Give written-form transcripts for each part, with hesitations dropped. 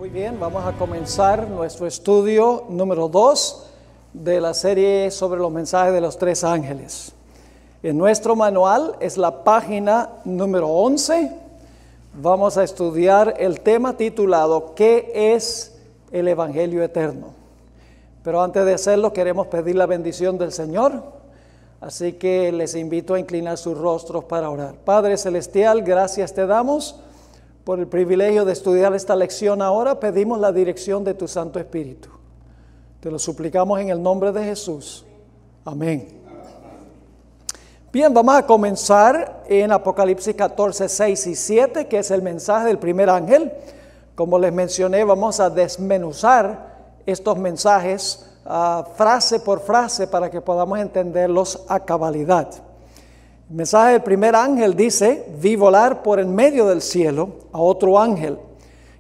Muy bien, vamos a comenzar nuestro estudio número 2 de la serie sobre los mensajes de los tres ángeles. En nuestro manual es la página número 11. Vamos a estudiar el tema titulado ¿Qué es el Evangelio Eterno? Pero antes de hacerlo queremos pedir la bendición del Señor, así que les invito a inclinar sus rostros para orar. Padre Celestial, gracias te damos por el privilegio de estudiar esta lección ahora. Pedimos la dirección de tu Santo Espíritu. Te lo suplicamos en el nombre de Jesús. Amén. Bien, vamos a comenzar en Apocalipsis 14, 6 y 7, que es el mensaje del primer ángel. Como les mencioné, vamos a desmenuzar estos mensajes frase por frase para que podamos entenderlos a cabalidad. El mensaje del primer ángel dice: vi volar por en medio del cielo a otro ángel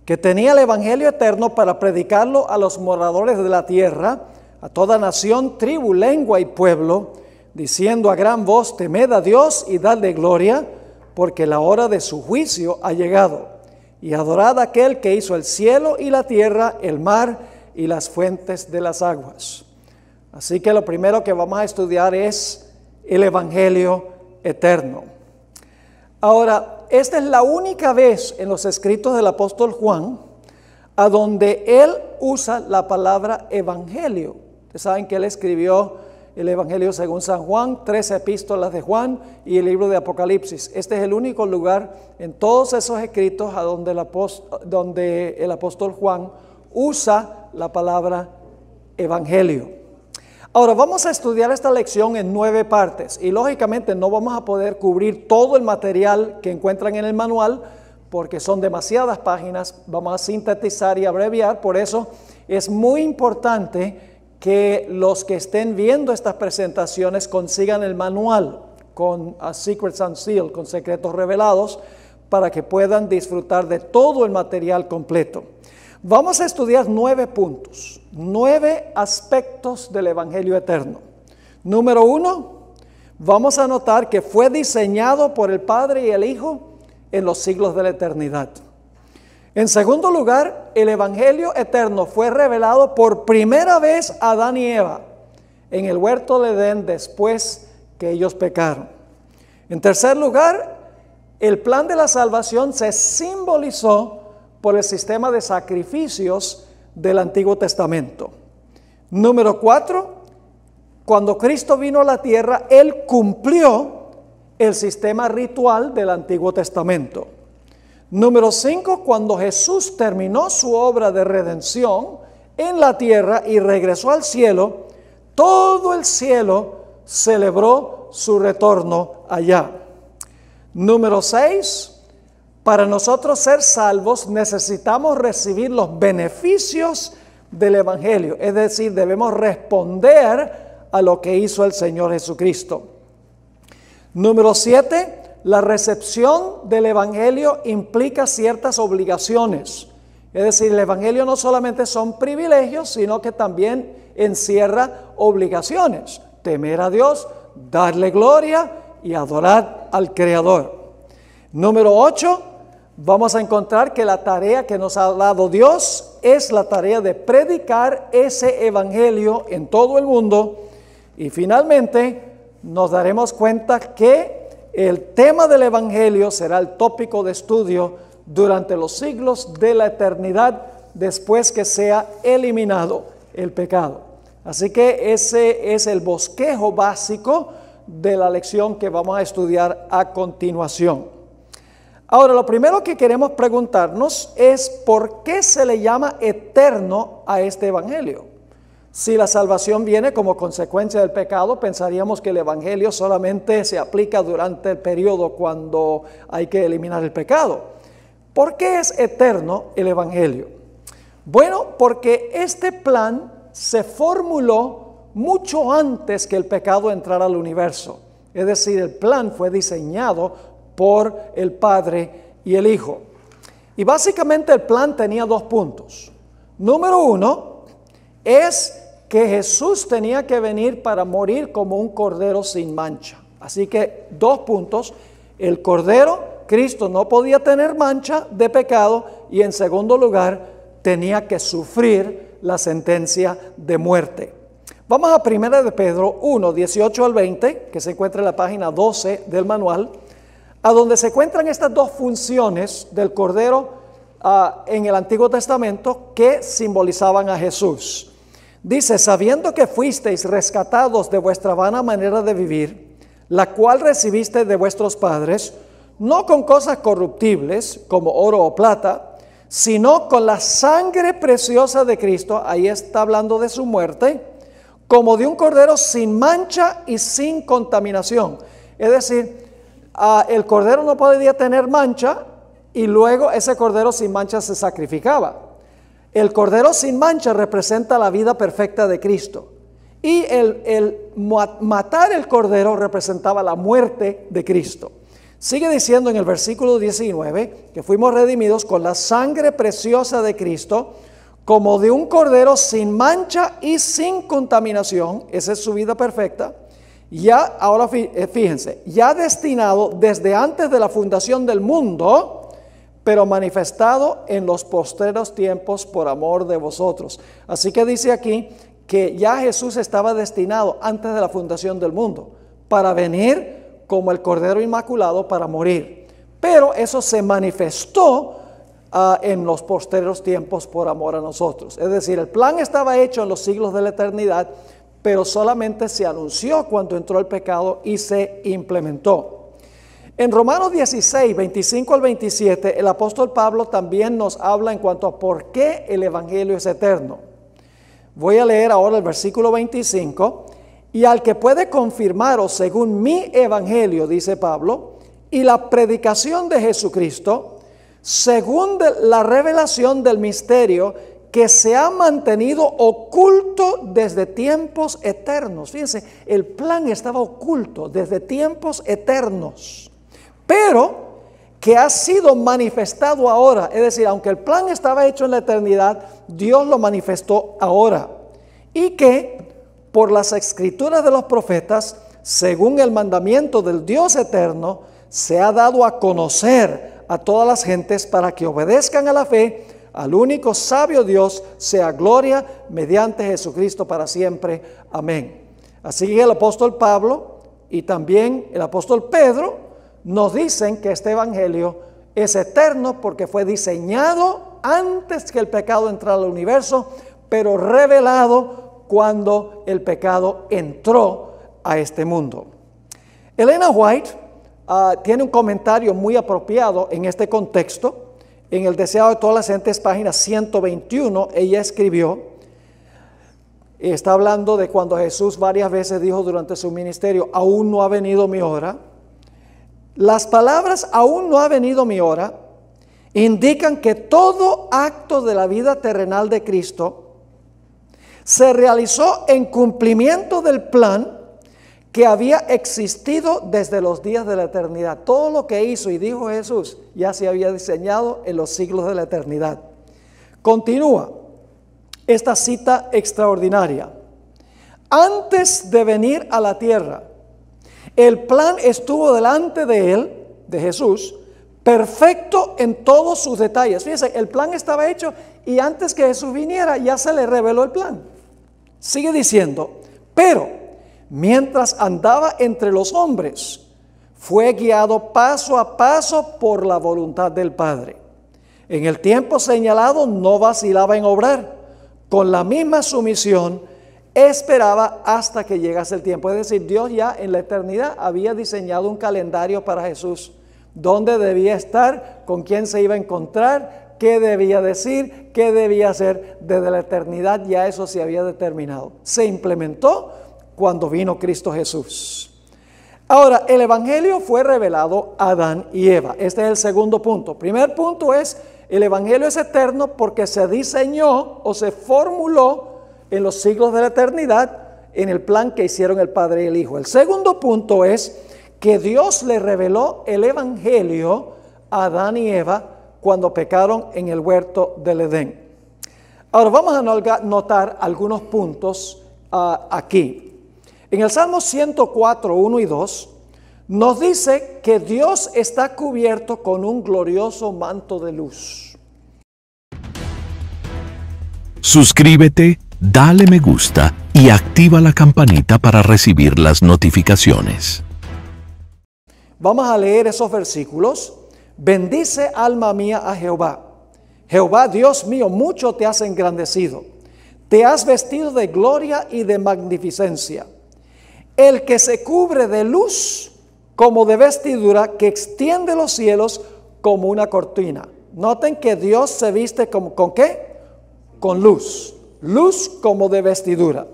que tenía el evangelio eterno para predicarlo a los moradores de la tierra, a toda nación, tribu, lengua y pueblo, diciendo a gran voz: temed a Dios y dadle gloria, porque la hora de su juicio ha llegado, y adorad a aquel que hizo el cielo y la tierra, el mar y las fuentes de las aguas. Así que lo primero que vamos a estudiar es el evangelio eterno. Ahora, esta es la única vez en los escritos del apóstol Juan a donde él usa la palabra evangelio. Ustedes saben que él escribió el evangelio según San Juan, 3 epístolas de Juan y el libro de Apocalipsis. Este es el único lugar en todos esos escritos a donde el apóstol Juan usa la palabra evangelio. Ahora vamos a estudiar esta lección en 9 partes y lógicamente no vamos a poder cubrir todo el material que encuentran en el manual porque son demasiadas páginas. Vamos a sintetizar y abreviar. Por eso es muy importante que los que estén viendo estas presentaciones consigan el manual con Secrets Unsealed, con secretos revelados, para que puedan disfrutar de todo el material completo. Vamos a estudiar 9 puntos, 9 aspectos del Evangelio Eterno. Número 1, vamos a notar que fue diseñado por el Padre y el Hijo en los siglos de la eternidad. En segundo lugar, el Evangelio Eterno fue revelado por primera vez a Adán y Eva en el huerto de Edén después que ellos pecaron. En tercer lugar, el plan de la salvación se simbolizó por el sistema de sacrificios del Antiguo Testamento. Número 4, cuando Cristo vino a la tierra, Él cumplió el sistema ritual del Antiguo Testamento. Número 5, cuando Jesús terminó su obra de redención en la tierra y regresó al cielo, todo el cielo celebró su retorno allá. Número 6, para nosotros ser salvos necesitamos recibir los beneficios del Evangelio, es decir, debemos responder a lo que hizo el Señor Jesucristo. Número 7, la recepción del Evangelio implica ciertas obligaciones, es decir, el Evangelio no solamente son privilegios, sino que también encierra obligaciones: temer a Dios, darle gloria y adorar al Creador. Número 8, vamos a encontrar que la tarea que nos ha dado Dios es la tarea de predicar ese evangelio en todo el mundo. Y finalmente nos daremos cuenta que el tema del evangelio será el tópico de estudio durante los siglos de la eternidad después que sea eliminado el pecado. Así que ese es el bosquejo básico de la lección que vamos a estudiar a continuación. Ahora, lo primero que queremos preguntarnos es ¿por qué se le llama eterno a este evangelio? Si la salvación viene como consecuencia del pecado, pensaríamos que el evangelio solamente se aplica durante el periodo cuando hay que eliminar el pecado. ¿Por qué es eterno el evangelio? Bueno, porque este plan se formuló mucho antes que el pecado entrara al universo. Es decir, el plan fue diseñado por el Padre y el Hijo. Y básicamente el plan tenía 2 puntos. Número 1 es que Jesús tenía que venir para morir como un cordero sin mancha. Así que 2 puntos: el cordero, Cristo no podía tener mancha de pecado, y en segundo lugar tenía que sufrir la sentencia de muerte. Vamos a 1 de Pedro 1, 18 al 20, que se encuentra en la página 12 del manual, a donde se encuentran estas dos funciones del Cordero en el Antiguo Testamento que simbolizaban a Jesús. Dice: sabiendo que fuisteis rescatados de vuestra vana manera de vivir, la cual recibiste de vuestros padres, no con cosas corruptibles como oro o plata, sino con la sangre preciosa de Cristo, ahí está hablando de su muerte, como de un cordero sin mancha y sin contaminación. Es decir, el cordero no podía tener mancha y luego ese cordero sin mancha se sacrificaba. El cordero sin mancha representa la vida perfecta de Cristo. Y el matar el cordero representaba la muerte de Cristo. Sigue diciendo en el versículo 19 que fuimos redimidos con la sangre preciosa de Cristo, como de un cordero sin mancha y sin contaminación. Esa es su vida perfecta. Ya, ahora fíjense, ya destinado desde antes de la fundación del mundo, pero manifestado en los postreros tiempos por amor de vosotros. Así que dice aquí que ya Jesús estaba destinado antes de la fundación del mundo para venir como el Cordero Inmaculado para morir. Pero eso se manifestó en los postreros tiempos por amor a nosotros. Es decir, el plan estaba hecho en los siglos de la eternidad, pero solamente se anunció cuando entró el pecado y se implementó. En Romanos 16, 25 al 27, el apóstol Pablo también nos habla en cuanto a por qué el evangelio es eterno. Voy a leer ahora el versículo 25. Y al que puede confirmaros según mi evangelio, dice Pablo, y la predicación de Jesucristo, según la revelación del misterio que se ha mantenido oculto desde tiempos eternos. Fíjense, el plan estaba oculto desde tiempos eternos, pero que ha sido manifestado ahora. Es decir, aunque el plan estaba hecho en la eternidad, Dios lo manifestó ahora. Y que por las escrituras de los profetas, según el mandamiento del Dios eterno, se ha dado a conocer a todas las gentes para que obedezcan a la fe, al único sabio Dios, sea gloria mediante Jesucristo para siempre. Amén. Así que el apóstol Pablo y también el apóstol Pedro nos dicen que este evangelio es eterno porque fue diseñado antes que el pecado entrara al universo, pero revelado cuando el pecado entró a este mundo. Elena White tiene un comentario muy apropiado en este contexto. En el Deseado de todas las gentes, página 121, ella escribió, está hablando de cuando Jesús varias veces dijo durante su ministerio: aún no ha venido mi hora. Las palabras "aún no ha venido mi hora" indican que todo acto de la vida terrenal de Cristo se realizó en cumplimiento del plan que había existido desde los días de la eternidad. Todo lo que hizo y dijo Jesús ya se había diseñado en los siglos de la eternidad. Continúa esta cita extraordinaria. Antes de venir a la tierra, el plan estuvo delante de él, de Jesús, perfecto en todos sus detalles. Fíjense, el plan estaba hecho y antes que Jesús viniera ya se le reveló el plan. Sigue diciendo, pero mientras andaba entre los hombres, fue guiado paso a paso por la voluntad del Padre. En el tiempo señalado no vacilaba en obrar. Con la misma sumisión esperaba hasta que llegase el tiempo. Es decir, Dios ya en la eternidad había diseñado un calendario para Jesús. Dónde debía estar, con quién se iba a encontrar, qué debía decir, qué debía hacer. Desde la eternidad ya eso se había determinado. Se implementó cuando vino Cristo Jesús. Ahora, el evangelio fue revelado a Adán y Eva. Este es el segundo punto. Primer punto es, el evangelio es eterno porque se diseñó o se formuló en los siglos de la eternidad en el plan que hicieron el Padre y el Hijo. El segundo punto es que Dios le reveló el evangelio a Adán y Eva cuando pecaron en el huerto del Edén. Ahora vamos a notar algunos puntos aquí. En el Salmo 104, 1 y 2, nos dice que Dios está cubierto con un glorioso manto de luz. Suscríbete, dale me gusta y activa la campanita para recibir las notificaciones. Vamos a leer esos versículos. Bendice, alma mía, a Jehová. Jehová, Dios mío, mucho te has engrandecido. Te has vestido de gloria y de magnificencia. El que se cubre de luz como de vestidura, que extiende los cielos como una cortina. Noten que Dios se viste ¿con qué? Con luz. Luz como de vestidura.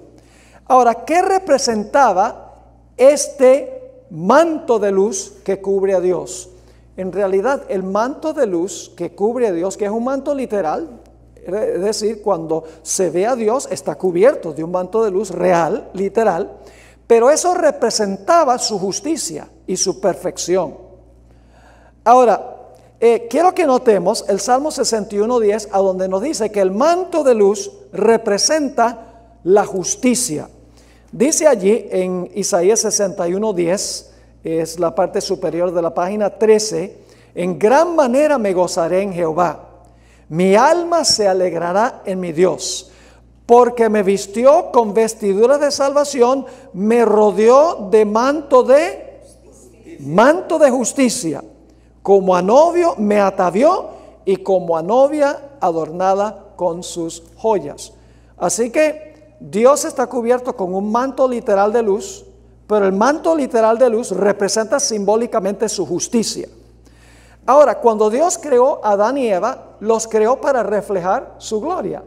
Ahora, ¿qué representaba este manto de luz que cubre a Dios? En realidad, el manto de luz que cubre a Dios, que es un manto literal, es decir, cuando se ve a Dios está cubierto de un manto de luz real, literal, pero eso representaba su justicia y su perfección. Ahora, quiero que notemos el Salmo 61:10, a donde nos dice que el manto de luz representa la justicia. Dice allí en Isaías 61:10, es la parte superior de la página 13, en gran manera me gozaré en Jehová. Mi alma se alegrará en mi Dios, porque me vistió con vestiduras de salvación, me rodeó de manto de justicia. Como a novio me atavió y como a novia adornada con sus joyas. Así que Dios está cubierto con un manto literal de luz, pero el manto literal de luz representa simbólicamente su justicia. Ahora, cuando Dios creó a Adán y Eva, los creó para reflejar su gloria.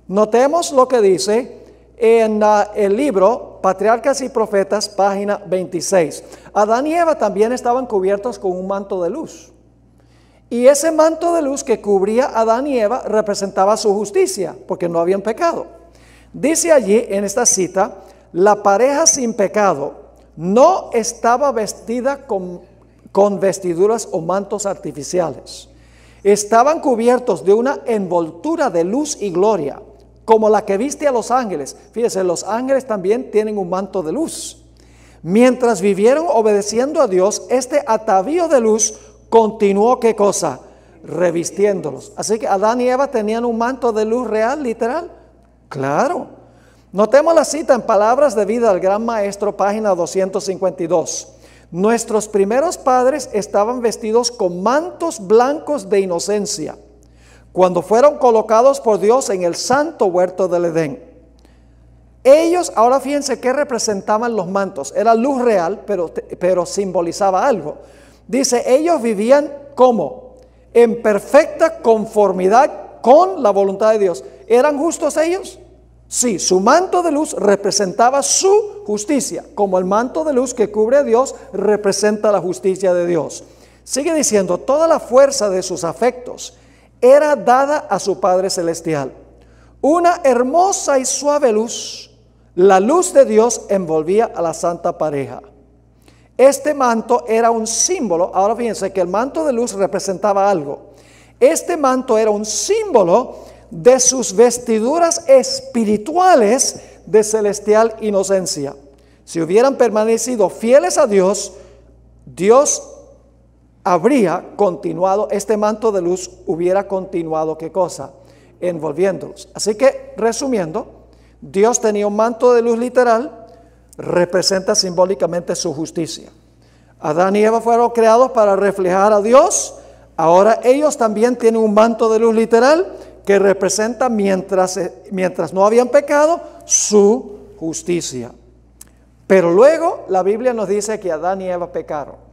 Notemos lo que dice en el libro Patriarcas y Profetas, página 26. Adán y Eva también estaban cubiertos con un manto de luz. Y ese manto de luz que cubría a Adán y Eva representaba su justicia, porque no habían pecado. Dice allí en esta cita, la pareja sin pecado no estaba vestida con vestiduras o mantos artificiales. Estaban cubiertos de una envoltura de luz y gloria, como la que viste a los ángeles. Fíjese, los ángeles también tienen un manto de luz. Mientras vivieron obedeciendo a Dios, este atavío de luz continuó, ¿qué cosa? Revistiéndolos. Así que Adán y Eva tenían un manto de luz real, literal. Claro. Notemos la cita en Palabras de Vida del Gran Maestro, página 252. Nuestros primeros padres estaban vestidos con mantos blancos de inocencia cuando fueron colocados por Dios en el santo huerto del Edén. Ellos, ahora fíjense qué representaban los mantos. Era luz real, pero simbolizaba algo. Dice, ellos vivían ¿cómo? En perfecta conformidad con la voluntad de Dios. ¿Eran justos ellos? Sí, su manto de luz representaba su justicia, como el manto de luz que cubre a Dios representa la justicia de Dios. Sigue diciendo, toda la fuerza de sus afectos era dada a su Padre Celestial. Una hermosa y suave luz, la luz de Dios envolvía a la santa pareja. Este manto era un símbolo, ahora fíjense que el manto de luz representaba algo. Este manto era un símbolo de sus vestiduras espirituales de celestial inocencia. Si hubieran permanecido fieles a Dios, Dios habría continuado, este manto de luz hubiera continuado, ¿qué cosa? Envolviéndolos. Así que, resumiendo, Dios tenía un manto de luz literal, representa simbólicamente su justicia. Adán y Eva fueron creados para reflejar a Dios. Ahora ellos también tienen un manto de luz literal que representa, mientras no habían pecado, su justicia. Pero luego la Biblia nos dice que Adán y Eva pecaron.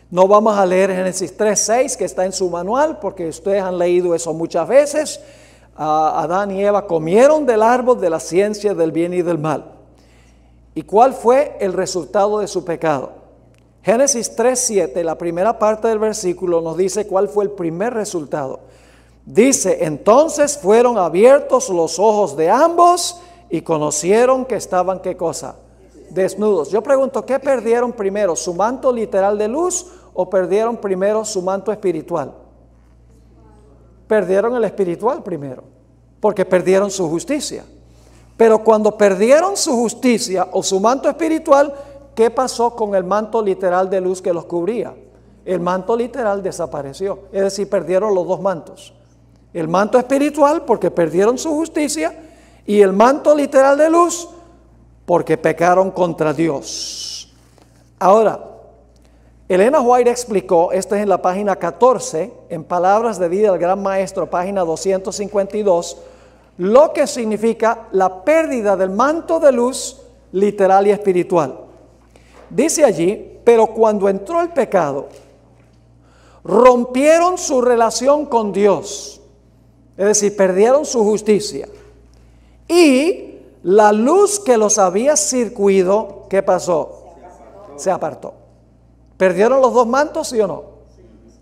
No vamos a leer Génesis 3:6, que está en su manual, porque ustedes han leído eso muchas veces. Adán y Eva comieron del árbol de la ciencia del bien y del mal. ¿Y cuál fue el resultado de su pecado? Génesis 3:7, la primera parte del versículo, nos dice cuál fue el primer resultado. Dice, entonces fueron abiertos los ojos de ambos y conocieron que estaban, ¿qué cosa? Desnudos. Yo pregunto, ¿qué perdieron primero? ¿Su manto literal de luz o perdieron primero su manto espiritual? Perdieron el espiritual primero, porque perdieron su justicia. Pero cuando perdieron su justicia o su manto espiritual, ¿qué pasó con el manto literal de luz que los cubría? El manto literal desapareció, es decir, perdieron los dos mantos. El manto espiritual porque perdieron su justicia y el manto literal de luz porque pecaron contra Dios. Ahora, Elena White explicó, esto es en la página 14, en Palabras de Vida del Gran Maestro, página 252, lo que significa la pérdida del manto de luz literal y espiritual. Dice allí, pero cuando entró el pecado, rompieron su relación con Dios, es decir, perdieron su justicia. Y la luz que los había circuido, ¿qué pasó? Se apartó. ¿Perdieron los dos mantos, sí o no?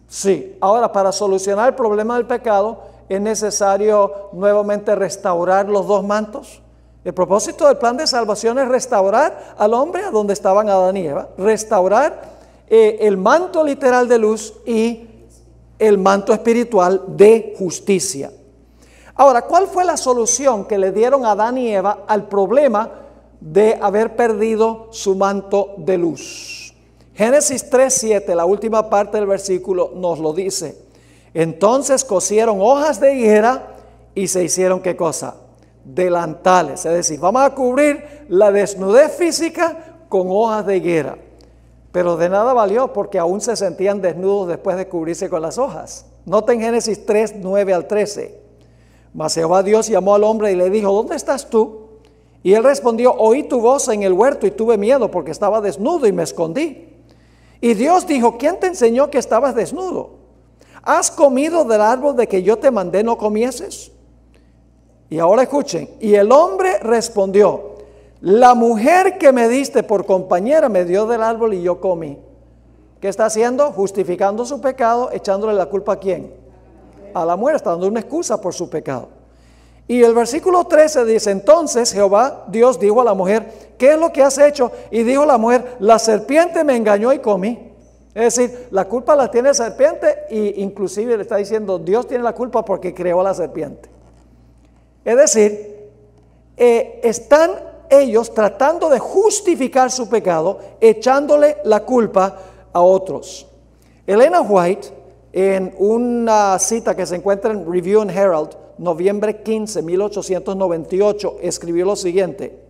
Sí. Ahora, para solucionar el problema del pecado, ¿es necesario nuevamente restaurar los dos mantos? El propósito del plan de salvación es restaurar al hombre a donde estaban Adán y Eva. Restaurar el manto literal de luz y el manto espiritual de justicia. Ahora, ¿cuál fue la solución que le dieron a Adán y Eva al problema de haber perdido su manto de luz? Génesis 3:7, la última parte del versículo nos lo dice. Entonces cosieron hojas de higuera y se hicieron ¿qué cosa? Delantales. Es decir, vamos a cubrir la desnudez física con hojas de higuera. Pero de nada valió porque aún se sentían desnudos después de cubrirse con las hojas. Noten Génesis 3:9 al 13. Mas Jehová Dios llamó al hombre y le dijo, ¿dónde estás tú? Y él respondió, oí tu voz en el huerto y tuve miedo porque estaba desnudo y me escondí. Y Dios dijo, ¿quién te enseñó que estabas desnudo? ¿Has comido del árbol de que yo te mandé no comieses? Y ahora escuchen, y el hombre respondió, la mujer que me diste por compañera me dio del árbol y yo comí. ¿Qué está haciendo? Justificando su pecado, echándole la culpa ¿a quién? A la mujer, está dando una excusa por su pecado. Y el versículo 13 dice, entonces Jehová Dios dijo a la mujer, ¿qué es lo que has hecho? Y dijo la mujer, la serpiente me engañó y comí. Es decir, la culpa la tiene la serpiente e inclusive le está diciendo, Dios tiene la culpa porque creó a la serpiente. Es decir, están ellos tratando de justificar su pecado, echándole la culpa a otros. Elena White, en una cita que se encuentra en Review and Herald, noviembre 15, 1898, escribió lo siguiente: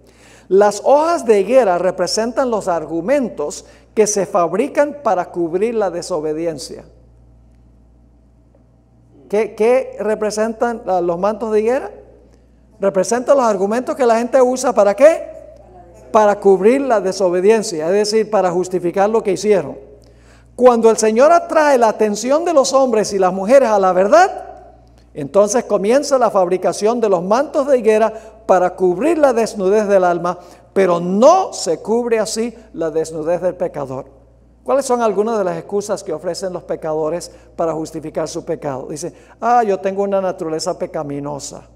las hojas de higuera representan los argumentos que se fabrican para cubrir la desobediencia. ¿Qué representan los mantos de higuera? Representan los argumentos que la gente usa ¿para qué? Para cubrir la desobediencia, es decir, para justificar lo que hicieron. Cuando el Señor atrae la atención de los hombres y las mujeres a la verdad, entonces comienza la fabricación de los mantos de higuera para cubrir la desnudez del alma, pero no se cubre así la desnudez del pecador. ¿Cuáles son algunas de las excusas que ofrecen los pecadores para justificar su pecado? Dice, yo tengo una naturaleza pecaminosa.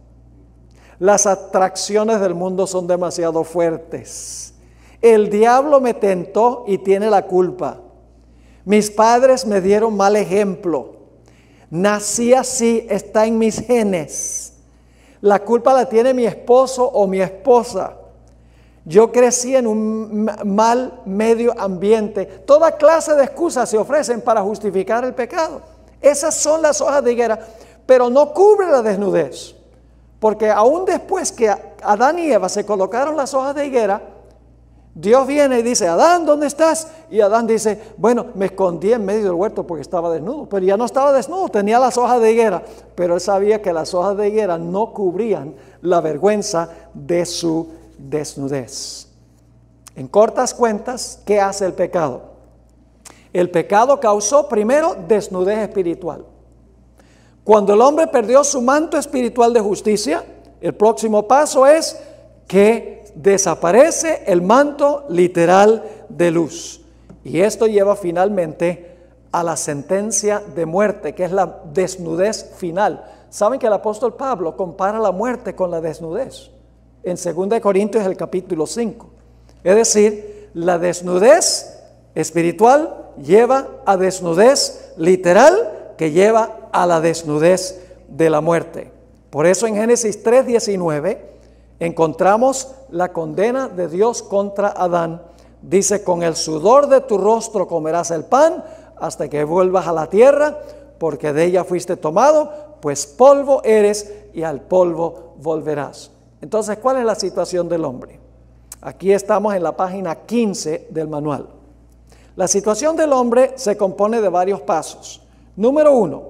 Las atracciones del mundo son demasiado fuertes. El diablo me tentó y tiene la culpa. Mis padres me dieron mal ejemplo. Nací así, está en mis genes. La culpa la tiene mi esposo o mi esposa. Yo crecí en un mal medio ambiente. Toda clase de excusas se ofrecen para justificar el pecado. Esas son las hojas de higuera, pero no cubre la desnudez. Porque aún después que Adán y Eva se colocaron las hojas de higuera, Dios viene y dice, Adán, ¿dónde estás? Y Adán dice, bueno, me escondí en medio del huerto porque estaba desnudo. Pero ya no estaba desnudo, tenía las hojas de higuera. Pero él sabía que las hojas de higuera no cubrían la vergüenza de su desnudez. En cortas cuentas, ¿qué hace el pecado? El pecado causó primero desnudez espiritual. Cuando el hombre perdió su manto espiritual de justicia, el próximo paso es que desaparece el manto literal de luz. Y esto lleva finalmente a la sentencia de muerte, que es la desnudez final. ¿Saben que el apóstol Pablo compara la muerte con la desnudez? En 2 Corintios, el capítulo 5. Es decir, la desnudez espiritual lleva a desnudez literal, que lleva a la desnudez de la muerte. Por eso en Génesis 3:19 encontramos la condena de Dios contra Adán. Dice, con el sudor de tu rostro comerás el pan hasta que vuelvas a la tierra, porque de ella fuiste tomado, pues polvo eres y al polvo volverás. Entonces, ¿cuál es la situación del hombre? Aquí estamos en la página 15 del manual. La situación del hombre se compone de varios pasos. Número 1,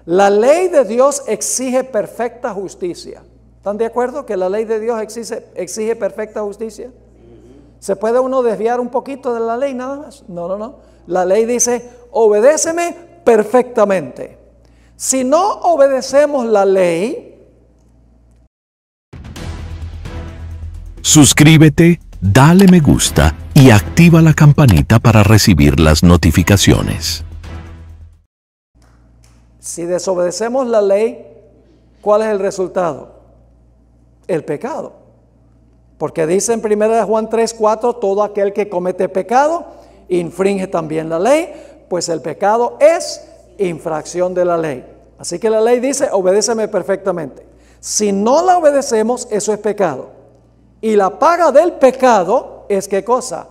la ley de Dios exige perfecta justicia. ¿Están de acuerdo que la ley de Dios exige perfecta justicia? ¿Se puede uno desviar un poquito de la ley nada más? No. La ley dice, obedéceme perfectamente. Si no obedecemos la ley, suscríbete, dale me gusta y activa la campanita para recibir las notificaciones. si desobedecemos la ley, ¿cuál es el resultado? El pecado. Porque dice en 1 Juan 3:4, todo aquel que comete pecado, infringe también la ley, pues el pecado es infracción de la ley. Así que la ley dice, obedéceme perfectamente. Si no la obedecemos, eso es pecado. Y la paga del pecado es ¿qué cosa?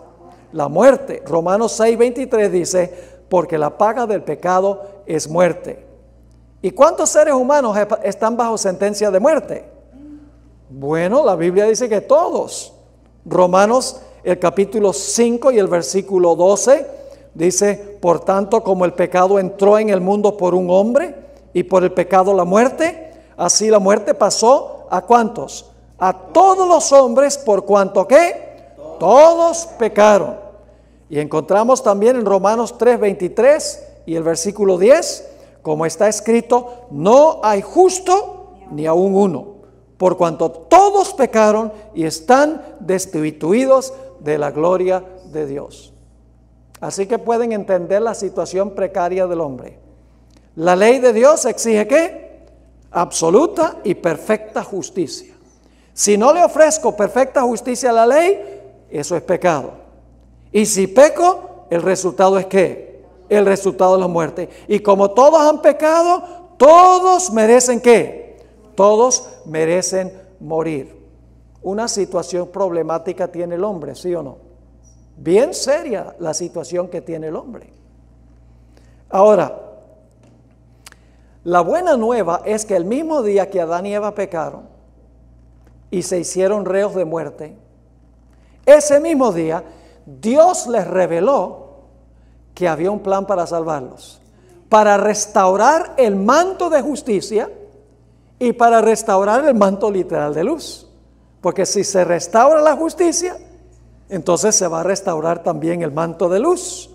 La muerte. Romanos 6:23 dice, porque la paga del pecado es muerte. ¿Y cuántos seres humanos están bajo sentencia de muerte? Bueno, la Biblia dice que todos. Romanos, el capítulo 5 y el versículo 12, dice, por tanto, como el pecado entró en el mundo por un hombre, y por el pecado la muerte, así la muerte pasó ¿a cuántos? A todos los hombres, por cuanto que todos pecaron. Y encontramos también en Romanos 3:23 y el versículo 10, como está escrito, no hay justo ni aun uno, por cuanto todos pecaron y están destituidos de la gloria de Dios. Así que pueden entender la situación precaria del hombre. La ley de Dios exige ¿qué? Absoluta y perfecta justicia. Si no le ofrezco perfecta justicia a la ley, eso es pecado. Y si peco, el resultado es ¿qué? El resultado es la muerte. Y como todos han pecado, todos merecen ¿qué? Todos merecen morir. Una situación problemática tiene el hombre, ¿sí o no? Bien seria la situación que tiene el hombre. Ahora, la buena nueva es que el mismo día que Adán y Eva pecaron y se hicieron reos de muerte, ese mismo día Dios les reveló que había un plan para salvarlos, para restaurar el manto de justicia y para restaurar el manto literal de luz. Porque si se restaura la justicia, entonces se va a restaurar también el manto de luz.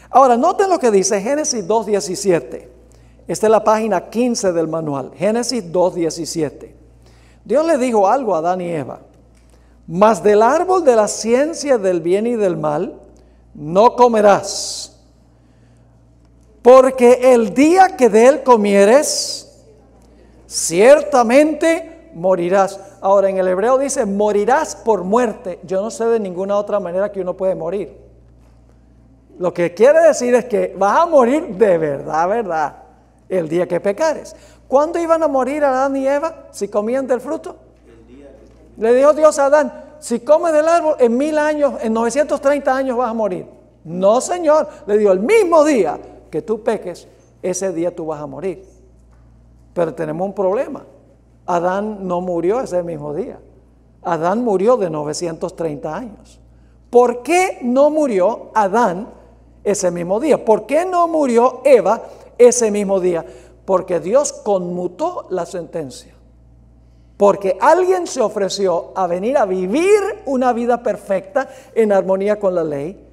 Ahora, noten lo que dice Génesis 2:17. Esta es la página 15 del manual. Génesis 2:17. Dios le dijo algo a Adán y Eva. Mas del árbol de la ciencia del bien y del mal no comerás, porque el día que de él comieres, ciertamente morirás. Ahora en el hebreo dice, morirás por muerte. Yo no sé de ninguna otra manera que uno puede morir. Lo que quiere decir es que vas a morir de verdad, ¿verdad? El día que pecares. ¿Cuándo iban a morir Adán y Eva si comían del fruto? Le dijo Dios a Adán, si comes del árbol en 1000 años, en 930 años vas a morir. No, Señor, le dijo, el mismo día que tú peques, ese día tú vas a morir. Pero tenemos un problema. Adán no murió ese mismo día. Adán murió de 930 años. ¿Por qué no murió Adán ese mismo día? ¿Por qué no murió Eva ese mismo día? Porque Dios conmutó la sentencia. Porque alguien se ofreció a venir a vivir una vida perfecta en armonía con la ley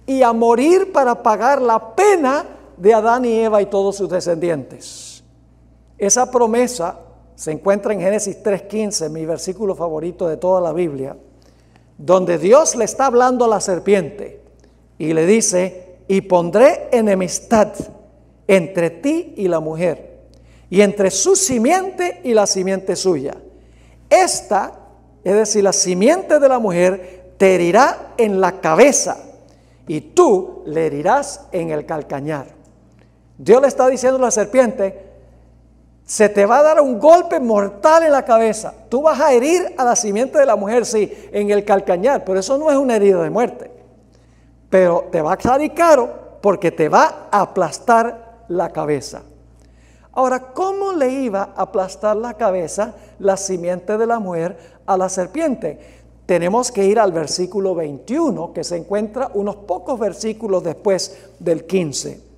y a morir para pagar la pena de Adán y Eva y todos sus descendientes. Esa promesa se encuentra en Génesis 3:15, mi versículo favorito de toda la Biblia, donde Dios le está hablando a la serpiente y le dice, y pondré enemistad entre ti y la mujer, y entre su simiente y la simiente suya. Esta, es decir, la simiente de la mujer, te herirá en la cabeza y tú le herirás en el calcañar. Dios le está diciendo a la serpiente, se te va a dar un golpe mortal en la cabeza. Tú vas a herir a la simiente de la mujer, sí, en el calcañar, pero eso no es una herida de muerte. Pero te va a salir caro porque te va a aplastar la cabeza. Ahora, ¿cómo le iba a aplastar la cabeza la simiente de la mujer a la serpiente? Tenemos que ir al versículo 21, que se encuentra unos pocos versículos después del 15.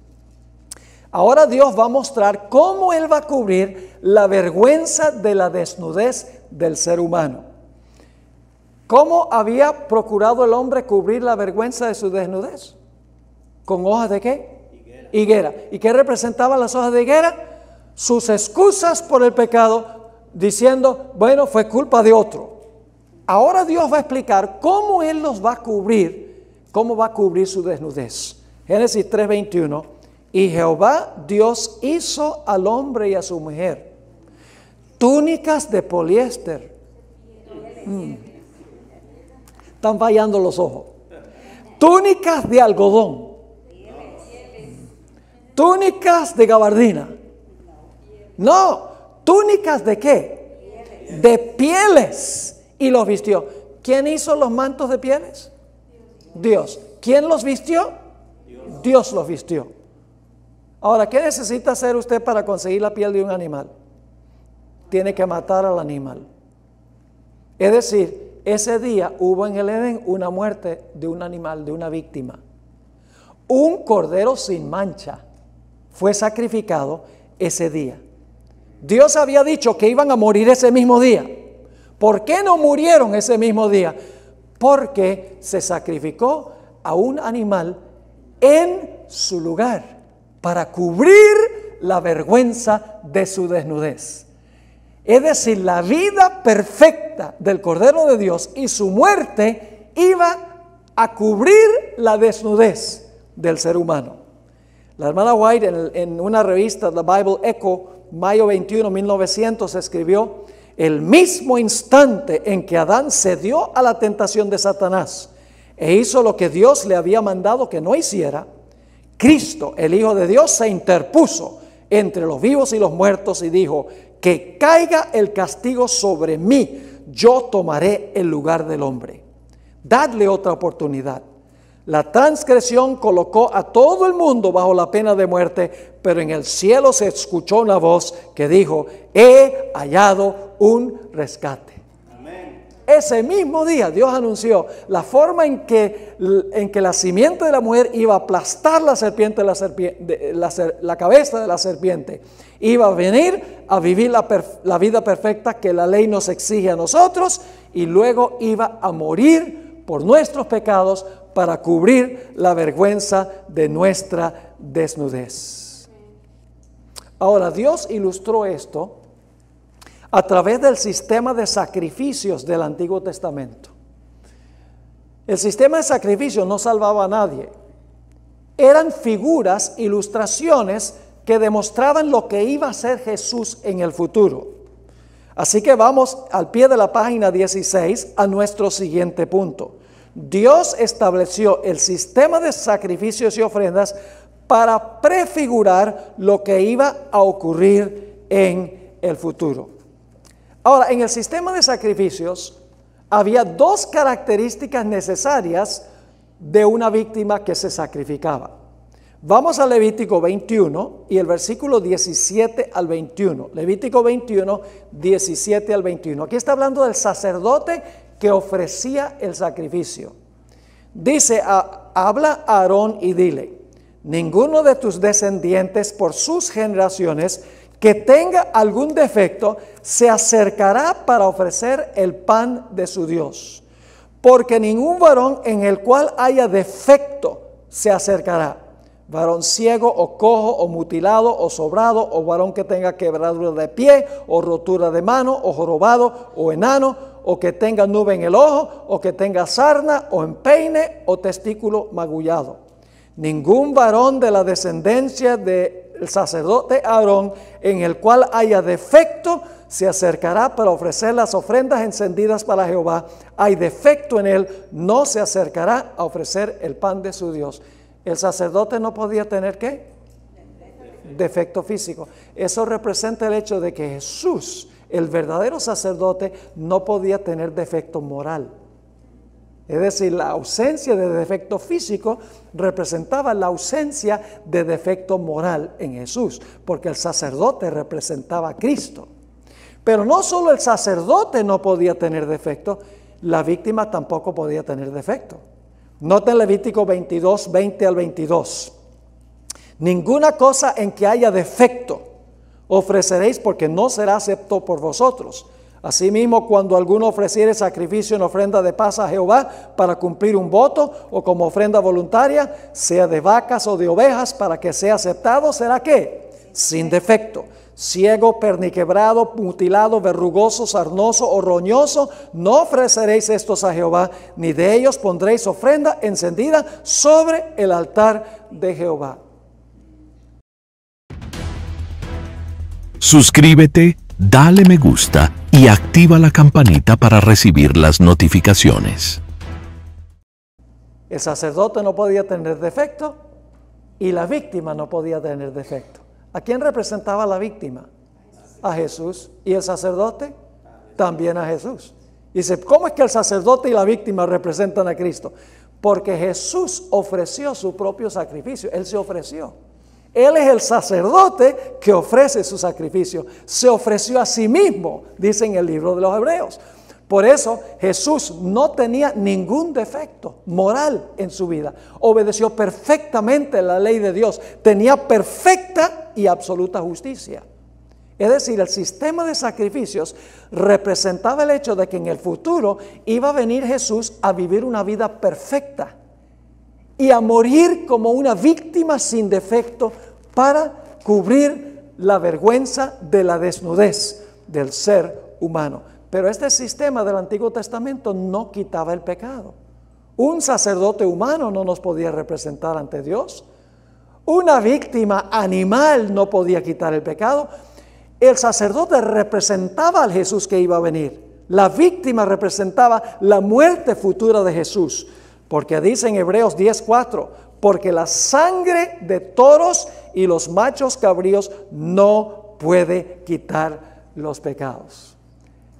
Ahora Dios va a mostrar cómo Él va a cubrir la vergüenza de la desnudez del ser humano. ¿Cómo había procurado el hombre cubrir la vergüenza de su desnudez? ¿Con hojas de qué? Higuera. ¿Y qué representaban las hojas de higuera? Sus excusas por el pecado, diciendo, bueno, fue culpa de otro. Ahora Dios va a explicar cómo Él los va a cubrir, cómo va a cubrir su desnudez. Génesis 3:21. Y Jehová Dios hizo al hombre y a su mujer túnicas de poliéster. Están fallando los ojos. Túnicas de algodón. Túnicas de gabardina. No, túnicas de qué? De pieles. Y los vistió. ¿Quién hizo los mantos de pieles? Dios. ¿Quién los vistió? Dios los vistió. Ahora, ¿qué necesita hacer usted para conseguir la piel de un animal? Tiene que matar al animal. Es decir, ese día hubo en el Edén una muerte de un animal, de una víctima. Un cordero sin mancha fue sacrificado ese día. Dios había dicho que iban a morir ese mismo día. ¿Por qué no murieron ese mismo día? Porque se sacrificó a un animal en su lugar para cubrir la vergüenza de su desnudez. Es decir, la vida perfecta del Cordero de Dios y su muerte iba a cubrir la desnudez del ser humano. La hermana White en una revista, The Bible Echo, mayo 21, 1900, escribió: el mismo instante en que Adán cedió a la tentación de Satanás e hizo lo que Dios le había mandado que no hiciera, Cristo, el Hijo de Dios, se interpuso entre los vivos y los muertos y dijo: que caiga el castigo sobre mí, yo tomaré el lugar del hombre. Dadle otra oportunidad. La transgresión colocó a todo el mundo bajo la pena de muerte, pero en el cielo se escuchó una voz que dijo: he hallado un rescate. Amén. Ese mismo día Dios anunció la forma en que la simiente de la mujer iba a aplastar la cabeza de la serpiente. Iba a venir a vivir la vida perfecta que la ley nos exige a nosotros, y luego iba a morir por nuestros pecados para cubrir la vergüenza de nuestra desnudez. Ahora, Dios ilustró esto a través del sistema de sacrificios del Antiguo Testamento. El sistema de sacrificios no salvaba a nadie. Eran figuras, ilustraciones que demostraban lo que iba a ser Jesús en el futuro. Así que vamos al pie de la página 16 a nuestro siguiente punto. Dios estableció el sistema de sacrificios y ofrendas para prefigurar lo que iba a ocurrir en el futuro. Ahora, en el sistema de sacrificios había dos características necesarias de una víctima que se sacrificaba. Vamos a Levítico 21 y el versículo 17 al 21. Levítico 21, 17 al 21. Aquí está hablando del sacerdote que ofrecía el sacrificio. Dice: habla a Aarón y dile: ninguno de tus descendientes por sus generaciones que tenga algún defecto se acercará para ofrecer el pan de su Dios, porque ningún varón en el cual haya defecto se acercará. Varón ciego o cojo o mutilado o sobrado, o varón que tenga quebradura de pie o rotura de mano, o jorobado o enano, o que tenga nube en el ojo, o que tenga sarna o empeine o testículo magullado. Ningún varón de la descendencia del sacerdote Aarón en el cual haya defecto se acercará para ofrecer las ofrendas encendidas para Jehová. Hay defecto en él, no se acercará a ofrecer el pan de su Dios. El sacerdote no podía tener ¿qué? Defecto físico. Eso representa el hecho de que Jesús, el verdadero sacerdote, no podía tener defecto moral. Es decir, la ausencia de defecto físico representaba la ausencia de defecto moral en Jesús, porque el sacerdote representaba a Cristo. Pero no solo el sacerdote no podía tener defecto, la víctima tampoco podía tener defecto. Noten Levítico 22, 20 al 22. Ninguna cosa en que haya defecto ofreceréis, porque no será acepto por vosotros. Asimismo, cuando alguno ofreciere sacrificio en ofrenda de paz a Jehová para cumplir un voto o como ofrenda voluntaria, sea de vacas o de ovejas, para que sea aceptado, ¿será qué? Sin defecto. Ciego, perniquebrado, mutilado, verrugoso, sarnoso o roñoso, no ofreceréis estos a Jehová, ni de ellos pondréis ofrenda encendida sobre el altar de Jehová. Suscríbete, dale me gusta y activa la campanita para recibir las notificaciones. El sacerdote no podía tener defecto y la víctima no podía tener defecto. ¿A quién representaba la víctima? A Jesús. ¿Y el sacerdote? También a Jesús. Dice, ¿cómo es que el sacerdote y la víctima representan a Cristo? Porque Jesús ofreció su propio sacrificio. Él se ofreció. Él es el sacerdote que ofrece su sacrificio. Se ofreció a sí mismo, dice en el libro de los Hebreos. Por eso Jesús no tenía ningún defecto moral en su vida. Obedeció perfectamente la ley de Dios. Tenía perfecta y absoluta justicia. Es decir, el sistema de sacrificios representaba el hecho de que en el futuro iba a venir Jesús a vivir una vida perfecta y a morir como una víctima sin defecto para cubrir la vergüenza de la desnudez del ser humano. Pero este sistema del Antiguo Testamento no quitaba el pecado. Un sacerdote humano no nos podía representar ante Dios. Una víctima animal no podía quitar el pecado. El sacerdote representaba al Jesús que iba a venir. La víctima representaba la muerte futura de Jesús. Porque dice en Hebreos 10:4, porque la sangre de toros y los machos cabríos no puede quitar los pecados.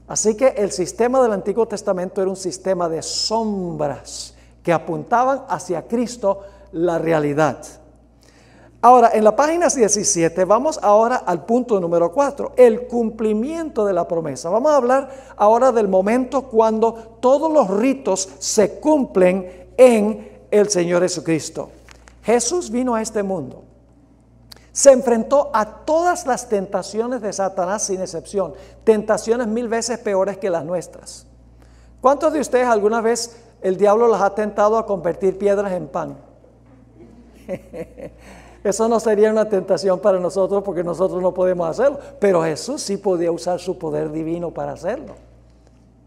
Así que el sistema del Antiguo Testamento era un sistema de sombras que apuntaban hacia Cristo, la realidad. Ahora, en la página 17, vamos ahora al punto número 4, el cumplimiento de la promesa. Vamos a hablar ahora del momento cuando todos los ritos se cumplen en el Señor Jesucristo. Jesús vino a este mundo. Se enfrentó a todas las tentaciones de Satanás sin excepción, tentaciones 1000 veces peores que las nuestras. ¿Cuántos de ustedes alguna vez el diablo los ha tentado a convertir piedras en pan? Eso no sería una tentación para nosotros porque nosotros no podemos hacerlo, pero Jesús sí podía usar su poder divino para hacerlo.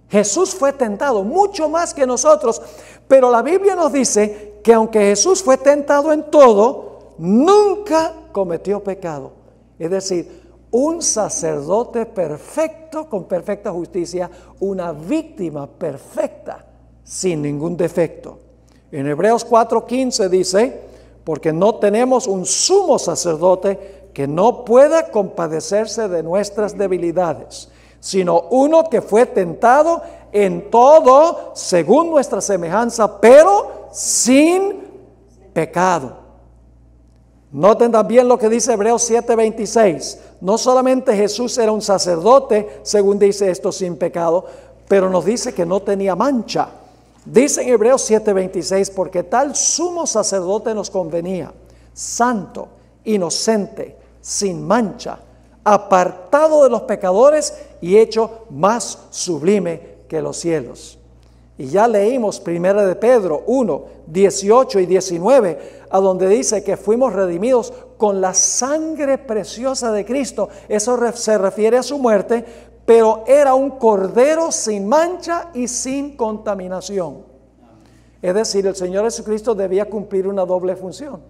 Jesús fue tentado mucho más que nosotros, pero la Biblia nos dice que aunque Jesús fue tentado en todo, nunca cometió pecado. Es decir, un sacerdote perfecto, con perfecta justicia, una víctima perfecta, sin ningún defecto. En Hebreos 4:15 dice, porque no tenemos un sumo sacerdote que no pueda compadecerse de nuestras debilidades, sino uno que fue tentado en todo según nuestra semejanza, pero sin pecado. Noten también lo que dice Hebreos 7:26. No solamente Jesús era un sacerdote, según dice esto, sin pecado, pero nos dice que no tenía mancha. Dice en Hebreos 7:26, porque tal sumo sacerdote nos convenía, santo, inocente, sin mancha, apartado de los pecadores y hecho más sublime que los cielos. Y ya leímos 1 de Pedro 1, 18 y 19, a donde dice que fuimos redimidos con la sangre preciosa de Cristo. Eso se refiere a su muerte, pero era un cordero sin mancha y sin contaminación. Es decir, el Señor Jesucristo debía cumplir una doble función.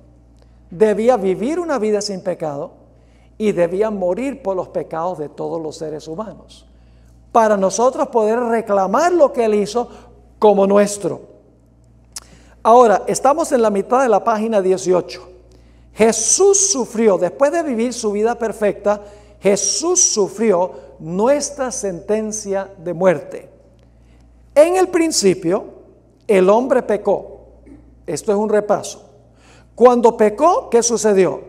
Debía vivir una vida sin pecado y debía morir por los pecados de todos los seres humanos, para nosotros poder reclamar lo que Él hizo como nuestro. Ahora, estamos en la mitad de la página 18. Jesús sufrió, después de vivir su vida perfecta, Jesús sufrió nuestra sentencia de muerte. En el principio, el hombre pecó. Esto es un repaso. Cuando pecó, ¿qué sucedió?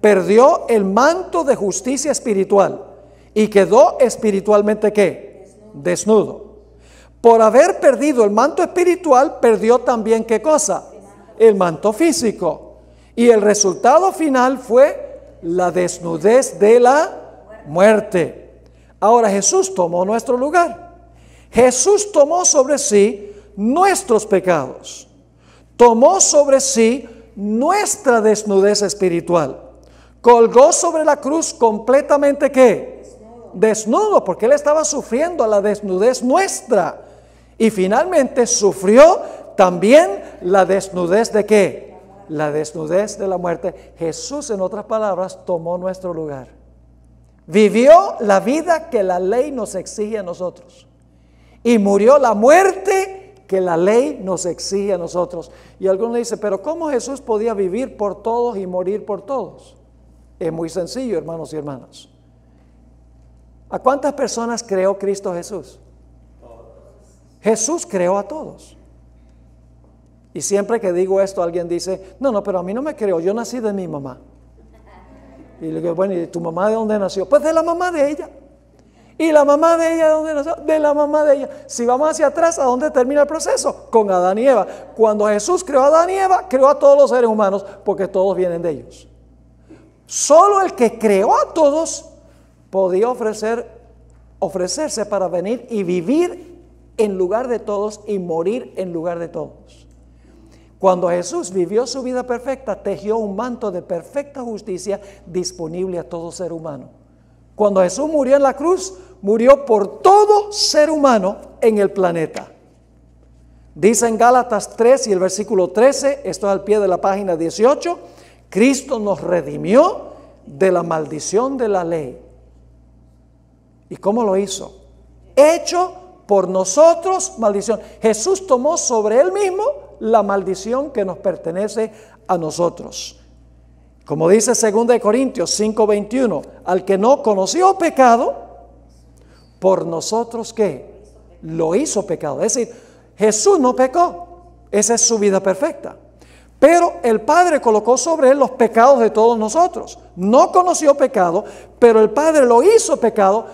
Perdió el manto de justicia espiritual y quedó espiritualmente ¿qué? Desnudo. Por haber perdido el manto espiritual, perdió también ¿qué cosa? El manto físico. Y el resultado final fue la desnudez de la muerte. Ahora Jesús tomó nuestro lugar. Jesús tomó sobre sí nuestros pecados. Tomó sobre sí nuestra desnudez espiritual. Colgó sobre la cruz completamente ¿qué? Desnudo, porque Él estaba sufriendo la desnudez nuestra. Y finalmente sufrió también la desnudez ¿de qué? La desnudez de la muerte. Jesús, en otras palabras, tomó nuestro lugar. Vivió la vida que la ley nos exige a nosotros. Y murió la muerte que la ley nos exige a nosotros. Y algunos dicen, pero ¿cómo Jesús podía vivir por todos y morir por todos? Es muy sencillo, hermanos y hermanas. ¿A cuántas personas creó Cristo Jesús? Jesús creó a todos. Y siempre que digo esto, alguien dice, no, pero a mí no me creó, yo nací de mi mamá. Y le digo, bueno, ¿y tu mamá de dónde nació? Pues de la mamá de ella. ¿Y la mamá de ella de dónde nació? De la mamá de ella. Si vamos hacia atrás, ¿a dónde termina el proceso? Con Adán y Eva. Cuando Jesús creó a Adán y Eva, creó a todos los seres humanos, porque todos vienen de ellos. Solo el que creó a todos podía ofrecerse para venir y vivir en lugar de todos y morir en lugar de todos. Cuando Jesús vivió su vida perfecta, tejió un manto de perfecta justicia disponible a todo ser humano. Cuando Jesús murió en la cruz, murió por todo ser humano en el planeta. Dice en Gálatas 3 y el versículo 13, esto es al pie de la página 18, Cristo nos redimió de la maldición de la ley. ¿Y cómo lo hizo? Hecho por nosotros maldición. Jesús tomó sobre Él mismo la maldición que nos pertenece a nosotros. Como dice 2 Corintios 5:21, al que no conoció pecado, por nosotros ¿qué? Lo hizo pecado. Es decir, Jesús no pecó, esa es su vida perfecta. Pero el Padre colocó sobre Él los pecados de todos nosotros. No conoció pecado, pero el Padre lo hizo pecado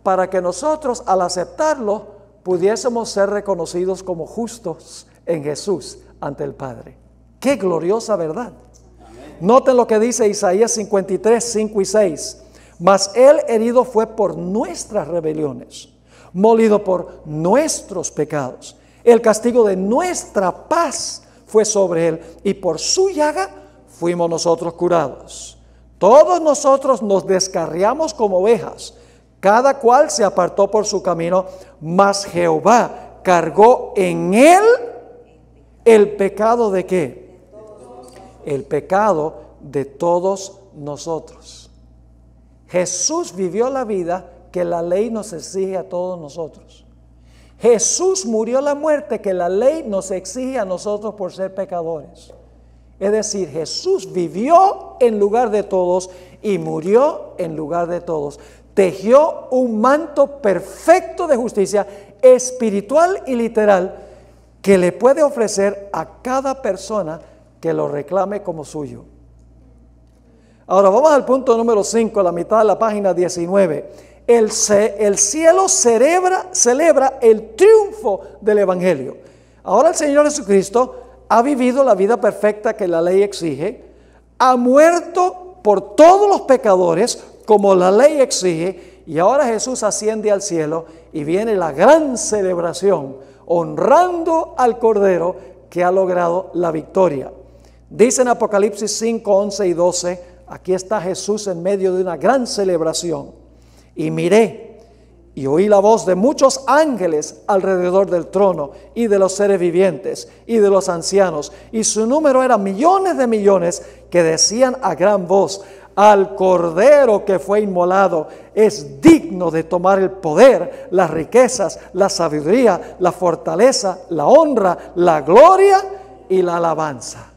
para que nosotros al aceptarlo pudiésemos ser reconocidos como justos en Jesús ante el Padre. ¡Qué gloriosa verdad! Amén. Noten lo que dice Isaías 53, 5 y 6. Mas Él herido fue por nuestras rebeliones, molido por nuestros pecados. El castigo de nuestra paz fue sobre Él, y por su llaga fuimos nosotros curados. Todos nosotros nos descarriamos como ovejas, cada cual se apartó por su camino, mas Jehová cargó en Él el pecado ¿de qué? El pecado de todos nosotros. Jesús vivió la vida que la ley nos exige a todos nosotros. Jesús murió la muerte que la ley nos exige a nosotros por ser pecadores. Es decir, Jesús vivió en lugar de todos y murió en lugar de todos. Tejió un manto perfecto de justicia espiritual y literal que le puede ofrecer a cada persona que lo reclame como suyo. Ahora vamos al punto número 5, a la mitad de la página 19. El cielo celebra el triunfo del Evangelio. Ahora el Señor Jesucristo ha vivido la vida perfecta que la ley exige, ha muerto por todos los pecadores como la ley exige, y ahora Jesús asciende al cielo y viene la gran celebración, honrando al Cordero que ha logrado la victoria. Dice en Apocalipsis 5, 11 y 12, aquí está Jesús en medio de una gran celebración. Y miré y oí la voz de muchos ángeles alrededor del trono y de los seres vivientes y de los ancianos, y su número era millones de millones, que decían a gran voz: al Cordero que fue inmolado es digno de tomar el poder, las riquezas, la sabiduría, la fortaleza, la honra, la gloria y la alabanza.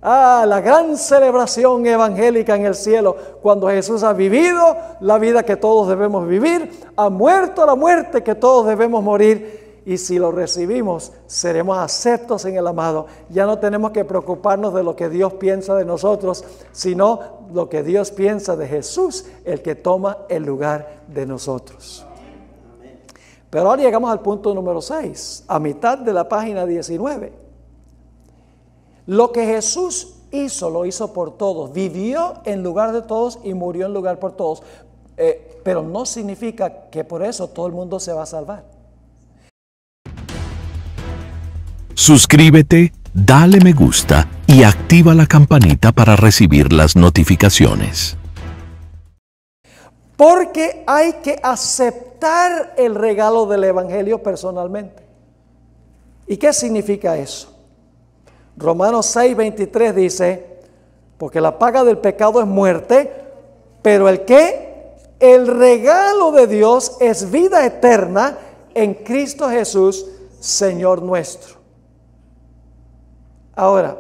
La gran celebración evangélica en el cielo, cuando Jesús ha vivido la vida que todos debemos vivir, ha muerto la muerte que todos debemos morir, Y si lo recibimos, seremos aceptos en el amado. Ya no tenemos que preocuparnos de lo que Dios piensa de nosotros, sino lo que Dios piensa de Jesús, el que toma el lugar de nosotros. Pero ahora llegamos al punto número 6, a mitad de la página 19. Lo que Jesús hizo, lo hizo por todos. Vivió en lugar de todos y murió en lugar por todos. Pero no significa que por eso todo el mundo se va a salvar. Suscríbete, dale me gusta y activa la campanita para recibir las notificaciones. Porque hay que aceptar el regalo del Evangelio personalmente. ¿Y qué significa eso? Romanos 6:23 dice, porque la paga del pecado es muerte, pero ¿el qué? El regalo de Dios es vida eterna en Cristo Jesús, Señor nuestro. Ahora,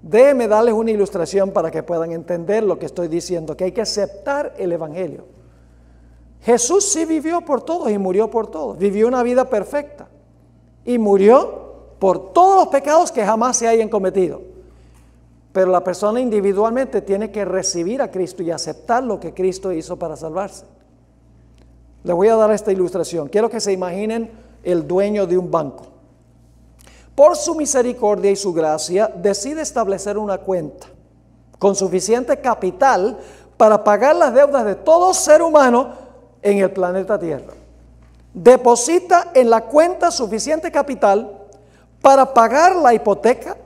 déjenme darles una ilustración para que puedan entender lo que estoy diciendo, que hay que aceptar el Evangelio. Jesús sí vivió por todos y murió por todos. Vivió una vida perfecta y murió por todos los pecados que jamás se hayan cometido. Pero la persona individualmente tiene que recibir a Cristo y aceptar lo que Cristo hizo para salvarse. Les voy a dar esta ilustración. Quiero que se imaginen el dueño de un banco. Por su misericordia y su gracia, decide establecer una cuenta con suficiente capital para pagar las deudas de todo ser humano en el planeta Tierra. Deposita en la cuenta suficiente capital para pagar la hipoteca,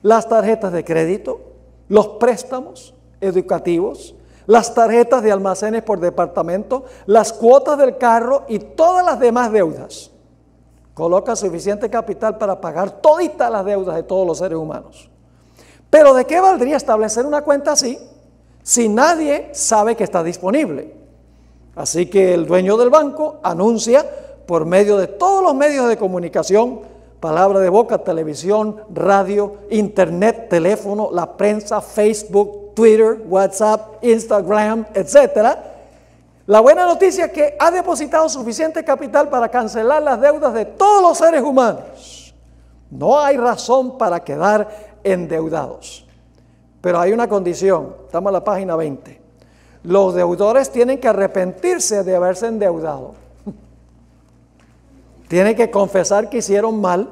las tarjetas de crédito, los préstamos educativos, las tarjetas de almacenes por departamento, las cuotas del carro y todas las demás deudas. Coloca suficiente capital para pagar todas las deudas de todos los seres humanos. Pero ¿de qué valdría establecer una cuenta así si nadie sabe que está disponible? Así que el dueño del banco anuncia por medio de todos los medios de comunicación, palabra de boca, televisión, radio, internet, teléfono, la prensa, Facebook, Twitter, WhatsApp, Instagram, etcétera. La buena noticia es que ha depositado suficiente capital para cancelar las deudas de todos los seres humanos. No hay razón para quedar endeudados. Pero hay una condición, estamos en la página 20. Los deudores tienen que arrepentirse de haberse endeudado. Tienen que confesar que hicieron mal,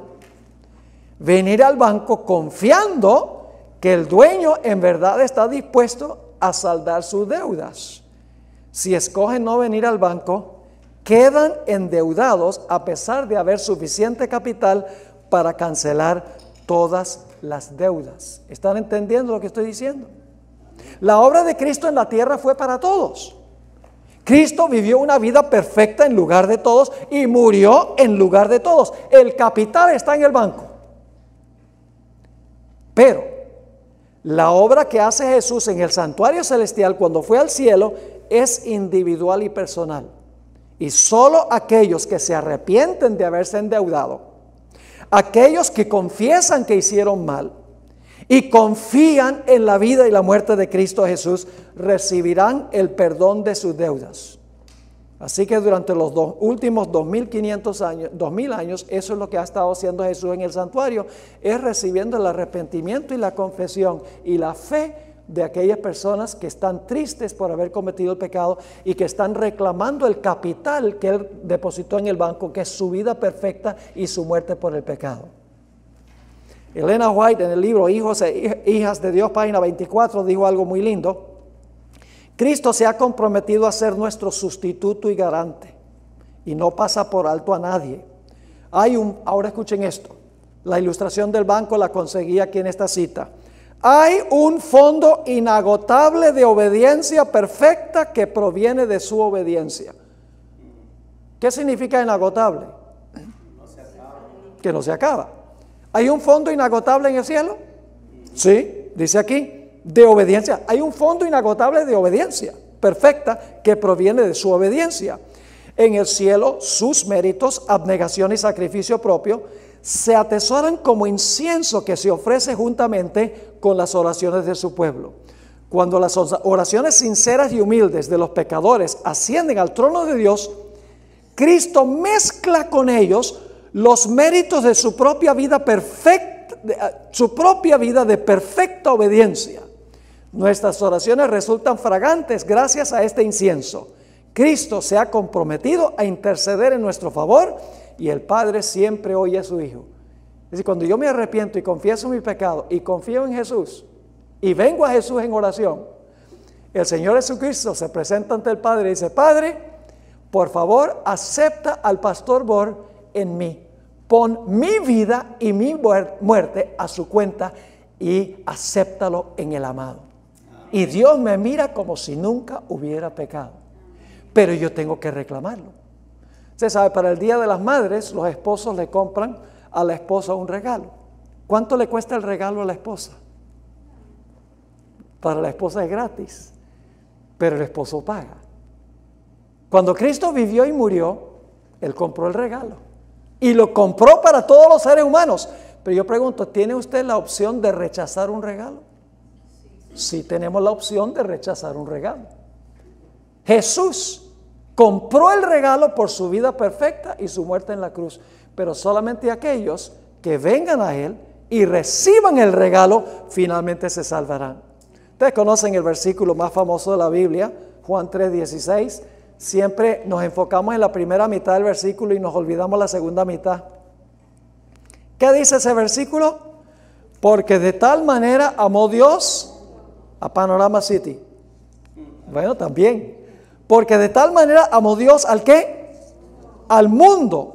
venir al banco confiando que el dueño en verdad está dispuesto a saldar sus deudas. Si escogen no venir al banco, quedan endeudados a pesar de haber suficiente capital para cancelar todas las deudas. ¿Están entendiendo lo que estoy diciendo? La obra de Cristo en la tierra fue para todos. Cristo vivió una vida perfecta en lugar de todos y murió en lugar de todos. El capital está en el banco. Pero la obra que hace Jesús en el santuario celestial cuando fue al cielo es individual y personal. Y solo aquellos que se arrepienten de haberse endeudado, aquellos que confiesan que hicieron mal y confían en la vida y la muerte de Cristo Jesús, recibirán el perdón de sus deudas. Así que durante los últimos 2000 años, eso es lo que ha estado haciendo Jesús en el santuario, es recibiendo el arrepentimiento y la confesión y la fe de aquellas personas que están tristes por haber cometido el pecado y que están reclamando el capital que Él depositó en el banco, que es su vida perfecta y su muerte por el pecado. Elena White, en el libro Hijos e Hijas de Dios, página 24, dijo algo muy lindo. Cristo se ha comprometido a ser nuestro sustituto y garante y no pasa por alto a nadie. Ahora escuchen esto, la ilustración del banco la conseguí aquí en esta cita. Hay un fondo inagotable de obediencia perfecta que proviene de su obediencia. ¿Qué significa inagotable? Que no se acaba. ¿Hay un fondo inagotable en el cielo? Sí, dice aquí, de obediencia. Hay un fondo inagotable de obediencia perfecta que proviene de su obediencia. En el cielo, sus méritos, abnegación y sacrificio propio se atesoran como incienso que se ofrece juntamente con las oraciones de su pueblo. Cuando las oraciones sinceras y humildes de los pecadores ascienden al trono de Dios, Cristo mezcla con ellos los méritos de su propia vida perfecta, su propia vida de perfecta obediencia. Nuestras oraciones resultan fragantes gracias a este incienso. Cristo se ha comprometido a interceder en nuestro favor y el Padre siempre oye a su Hijo. Es decir, cuando yo me arrepiento y confieso mi pecado y confío en Jesús y vengo a Jesús en oración, el Señor Jesucristo se presenta ante el Padre y dice: Padre, por favor, acepta al pastor Bor en mí. Pon mi vida y mi muerte a su cuenta y acéptalo en el amado. Y Dios me mira como si nunca hubiera pecado. Pero yo tengo que reclamarlo. Usted sabe, para el Día de las Madres, los esposos le compran a la esposa un regalo. ¿Cuánto le cuesta el regalo a la esposa? Para la esposa es gratis, pero el esposo paga. Cuando Cristo vivió y murió, Él compró el regalo. Y lo compró para todos los seres humanos. Pero yo pregunto, ¿tiene usted la opción de rechazar un regalo? Sí, tenemos la opción de rechazar un regalo. Jesús compró el regalo por su vida perfecta y su muerte en la cruz. Pero solamente aquellos que vengan a Él y reciban el regalo, finalmente se salvarán. Ustedes conocen el versículo más famoso de la Biblia, Juan 3:16. Siempre nos enfocamos en la primera mitad del versículo y nos olvidamos la segunda mitad. ¿Qué dice ese versículo? Porque de tal manera amó Dios a Panorama City. Bueno, también. Porque de tal manera amó Dios ¿al qué? Al mundo,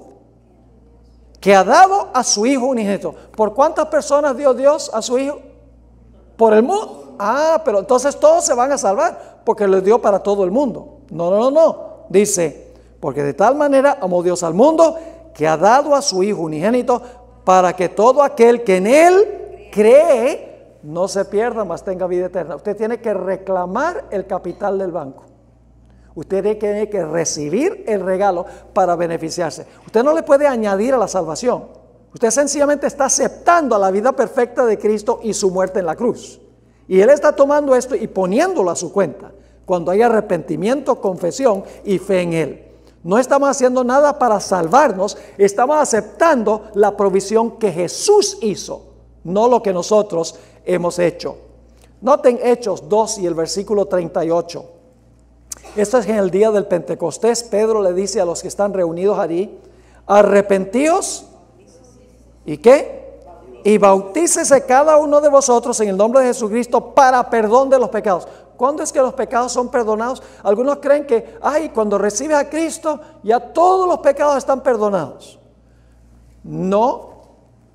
que ha dado a su Hijo unigénito. ¿Por cuántas personas dio Dios a su Hijo? Por el mundo. Ah, pero entonces todos se van a salvar porque lo dio para todo el mundo. No. Dice, porque de tal manera amó Dios al mundo que ha dado a su Hijo unigénito para que todo aquel que en Él cree no se pierda, mas tenga vida eterna. Usted tiene que reclamar el capital del banco. Usted tiene que recibir el regalo para beneficiarse. Usted no le puede añadir a la salvación. Usted sencillamente está aceptando a la vida perfecta de Cristo y su muerte en la cruz. Y Él está tomando esto y poniéndolo a su cuenta. Cuando hay arrepentimiento, confesión y fe en Él. No estamos haciendo nada para salvarnos, estamos aceptando la provisión que Jesús hizo, no lo que nosotros hemos hecho. Noten Hechos 2 y el versículo 38. Esto es en el día del Pentecostés. Pedro le dice a los que están reunidos allí: arrepentíos, ¿y qué? Y bautícese cada uno de vosotros en el nombre de Jesucristo para perdón de los pecados. ¿Cuándo es que los pecados son perdonados? Algunos creen que, cuando recibes a Cristo, ya todos los pecados están perdonados. No,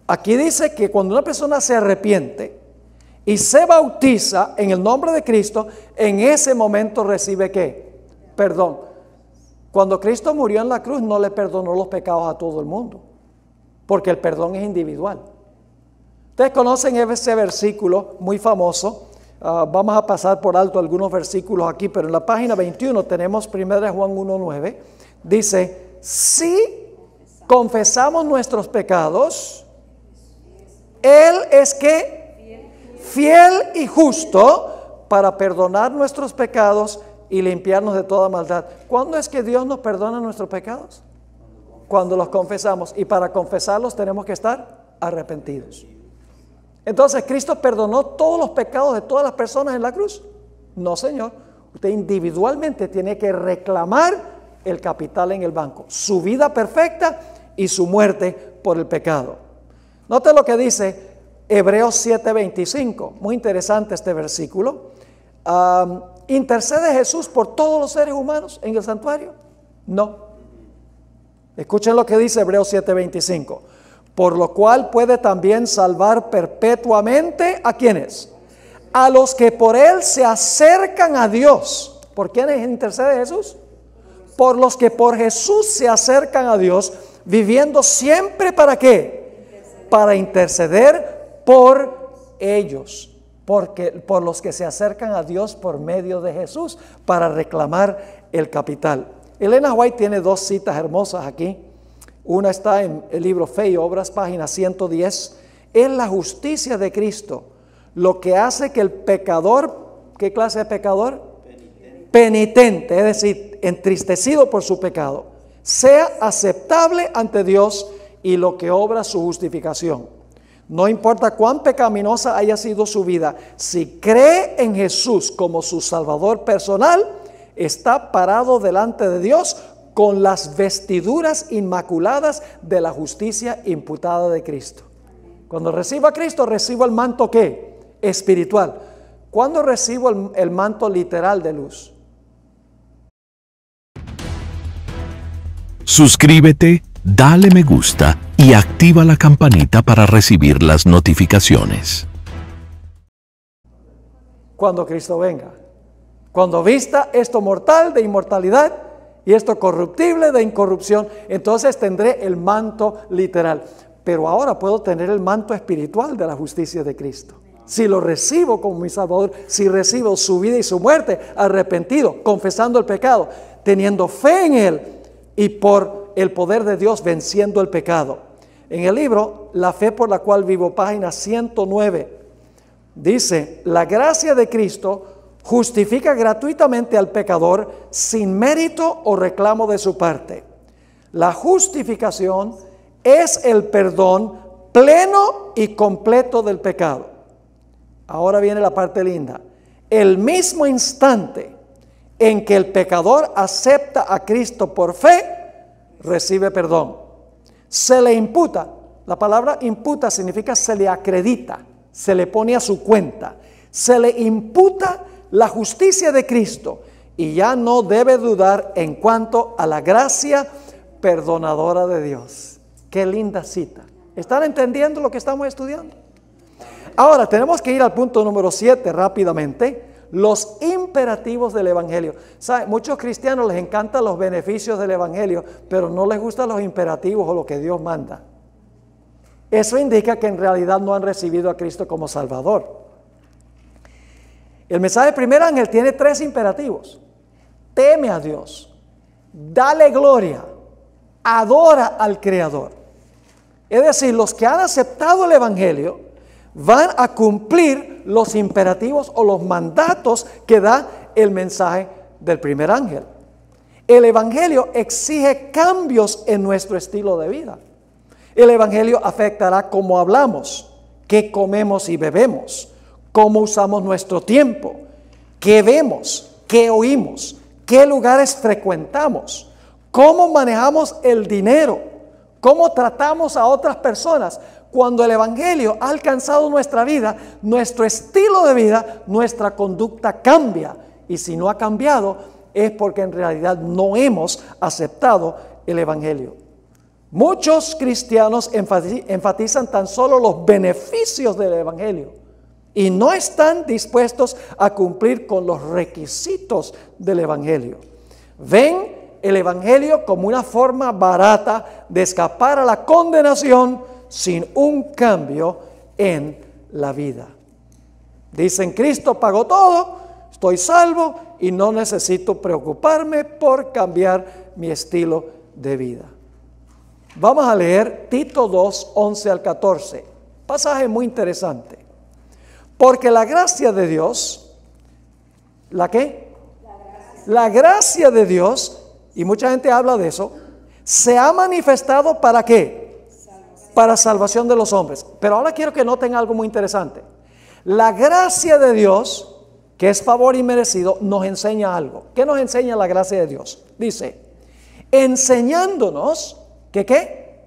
aquí dice que cuando una persona se arrepiente y se bautiza en el nombre de Cristo, en ese momento recibe ¿qué? Perdón. Cuando Cristo murió en la cruz, no le perdonó los pecados a todo el mundo, porque el perdón es individual. Ustedes conocen ese versículo muy famoso. Vamos a pasar por alto algunos versículos aquí, pero en la página 21 tenemos 1 Juan 1:9. Dice: si confesamos nuestros pecados, Él es que fiel y justo para perdonar nuestros pecados y limpiarnos de toda maldad. ¿Cuándo es que Dios nos perdona nuestros pecados? Cuando los confesamos, y para confesarlos tenemos que estar arrepentidos. Entonces, ¿Cristo perdonó todos los pecados de todas las personas en la cruz? No, Señor. Usted individualmente tiene que reclamar el capital en el banco, su vida perfecta y su muerte por el pecado. Note lo que dice Hebreos 7:25. Muy interesante este versículo. ¿Intercede Jesús por todos los seres humanos en el santuario? No. Escuchen lo que dice Hebreos 7:25. Por lo cual puede también salvar perpetuamente ¿a quiénes? A los que por Él se acercan a Dios. ¿Por quiénes intercede Jesús? Por los que por Jesús se acercan a Dios, viviendo siempre ¿para qué? Para interceder por ellos. Porque por los que se acercan a Dios por medio de Jesús para reclamar el capital. Elena White tiene dos citas hermosas aquí. Una está en el libro Fe y Obras, página 110. Es la justicia de Cristo lo que hace que el pecador, ¿qué clase de pecador? Penitente, es decir, entristecido por su pecado, sea aceptable ante Dios y lo que obra su justificación. No importa cuán pecaminosa haya sido su vida, si cree en Jesús como su Salvador personal, está parado delante de Dios con las vestiduras inmaculadas de la justicia imputada de Cristo. Cuando recibo a Cristo, recibo el manto ¿qué? Espiritual. ¿Cuándo recibo el manto literal de luz? Suscríbete, dale me gusta y activa la campanita para recibir las notificaciones. Cuando Cristo venga. Cuando vista esto mortal de inmortalidad y esto corruptible de incorrupción, entonces tendré el manto literal. Pero ahora puedo tener el manto espiritual de la justicia de Cristo. Si lo recibo como mi Salvador, si recibo su vida y su muerte, arrepentido, confesando el pecado, teniendo fe en Él y por el poder de Dios venciendo el pecado. En el libro La fe por la cual vivo, página 109, dice: la gracia de Cristo justifica gratuitamente al pecador sin mérito o reclamo de su parte. La justificación es el perdón pleno y completo del pecado. Ahora viene la parte linda. El mismo instante en que el pecador acepta a Cristo por fe, recibe perdón. Se le imputa. La palabra imputa significa se le acredita, se le pone a su cuenta. Se le imputa la justicia de Cristo y ya no debe dudar en cuanto a la gracia perdonadora de Dios. Qué linda cita. ¿Están entendiendo lo que estamos estudiando? Ahora tenemos que ir al punto número 7 rápidamente. Los imperativos del Evangelio. ¿Sabe? Muchos cristianos les encantan los beneficios del Evangelio, pero no les gustan los imperativos o lo que Dios manda. Eso indica que en realidad no han recibido a Cristo como Salvador. El mensaje del primer ángel tiene 3 imperativos. Teme a Dios, dale gloria, adora al Creador. Es decir, los que han aceptado el Evangelio van a cumplir los imperativos o los mandatos que da el mensaje del primer ángel. El Evangelio exige cambios en nuestro estilo de vida. El Evangelio afectará cómo hablamos, qué comemos y bebemos, cómo usamos nuestro tiempo, qué vemos, qué oímos, qué lugares frecuentamos, cómo manejamos el dinero, cómo tratamos a otras personas. Cuando el Evangelio ha alcanzado nuestra vida, nuestro estilo de vida, nuestra conducta cambia. Y si no ha cambiado, es porque en realidad no hemos aceptado el Evangelio. Muchos cristianos enfatizan tan solo los beneficios del Evangelio y no están dispuestos a cumplir con los requisitos del Evangelio. Ven el Evangelio como una forma barata de escapar a la condenación sin un cambio en la vida. Dicen: Cristo pagó todo, estoy salvo y no necesito preocuparme por cambiar mi estilo de vida. Vamos a leer Tito 2, 11 al 14. Pasaje muy interesante. Porque la gracia de Dios, ¿la qué? La gracia de Dios, y mucha gente habla de eso, se ha manifestado ¿para qué? Para salvación de los hombres. Pero ahora quiero que noten algo muy interesante. La gracia de Dios, que es favor inmerecido, nos enseña algo. ¿Qué nos enseña la gracia de Dios? Dice, enseñándonos que ¿qué?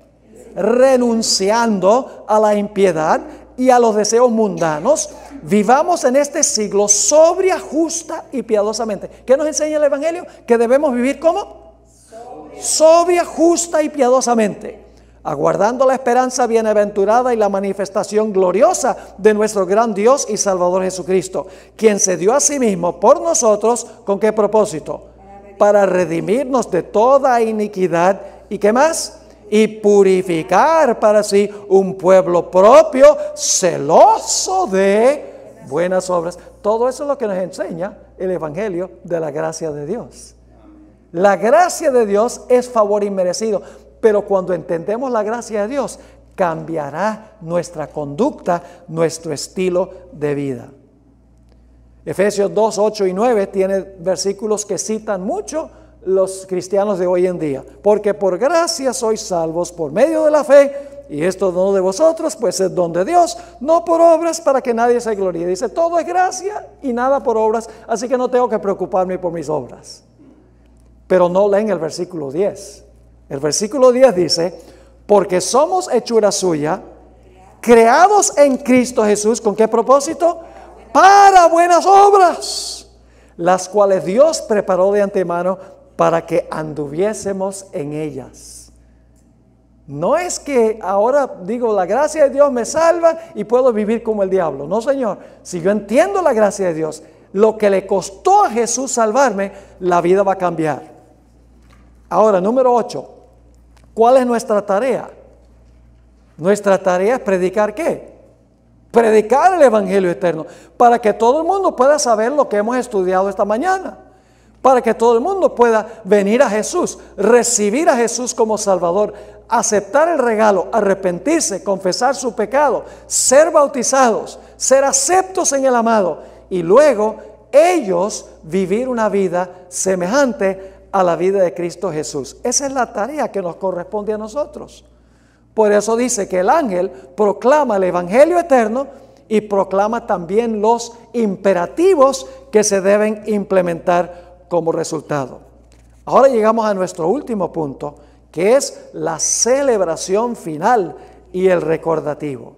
Renunciando a la impiedad y a los deseos mundanos, vivamos en este siglo sobria, justa y piadosamente. ¿Qué nos enseña el Evangelio? Que debemos vivir ¿cómo? Sobria, justa y piadosamente, aguardando la esperanza bienaventurada y la manifestación gloriosa de nuestro gran Dios y Salvador Jesucristo, quien se dio a sí mismo por nosotros, ¿con qué propósito? Para redimirnos de toda iniquidad. ¿Y qué más? Y purificar para sí un pueblo propio, celoso de buenas obras. Todo eso es lo que nos enseña el Evangelio de la gracia de Dios. La gracia de Dios es favor inmerecido, pero cuando entendemos la gracia de Dios, cambiará nuestra conducta, nuestro estilo de vida. Efesios 2, 8 y 9 tiene versículos que citan mucho los cristianos de hoy en día. Porque por gracia sois salvos por medio de la fe, y esto no de vosotros, pues es don de Dios, no por obras para que nadie se gloríe. Dice, todo es gracia y nada por obras, así que no tengo que preocuparme por mis obras. Pero no leen el versículo 10. El versículo 10 dice, porque somos hechura suya, creados en Cristo Jesús, ¿con qué propósito? Para buenas obras, las cuales Dios preparó de antemano para que anduviésemos en ellas. No es que ahora digo, la gracia de Dios me salva y puedo vivir como el diablo. No, Señor, si yo entiendo la gracia de Dios, lo que le costó a Jesús salvarme, la vida va a cambiar. Ahora, número 8, ¿cuál es nuestra tarea? Nuestra tarea es predicar ¿qué? Predicar el Evangelio eterno, para que todo el mundo pueda saber lo que hemos estudiado esta mañana, para que todo el mundo pueda venir a Jesús, recibir a Jesús como Salvador, aceptar el regalo, arrepentirse, confesar su pecado, ser bautizados, ser aceptos en el amado, y luego ellos vivir una vida semejante a la vida de Cristo Jesús. Esa es la tarea que nos corresponde a nosotros. Por eso dice que el ángel proclama el Evangelio eterno y proclama también los imperativos que se deben implementar como resultado. Ahora llegamos a nuestro último punto, que es la celebración final y el recordativo.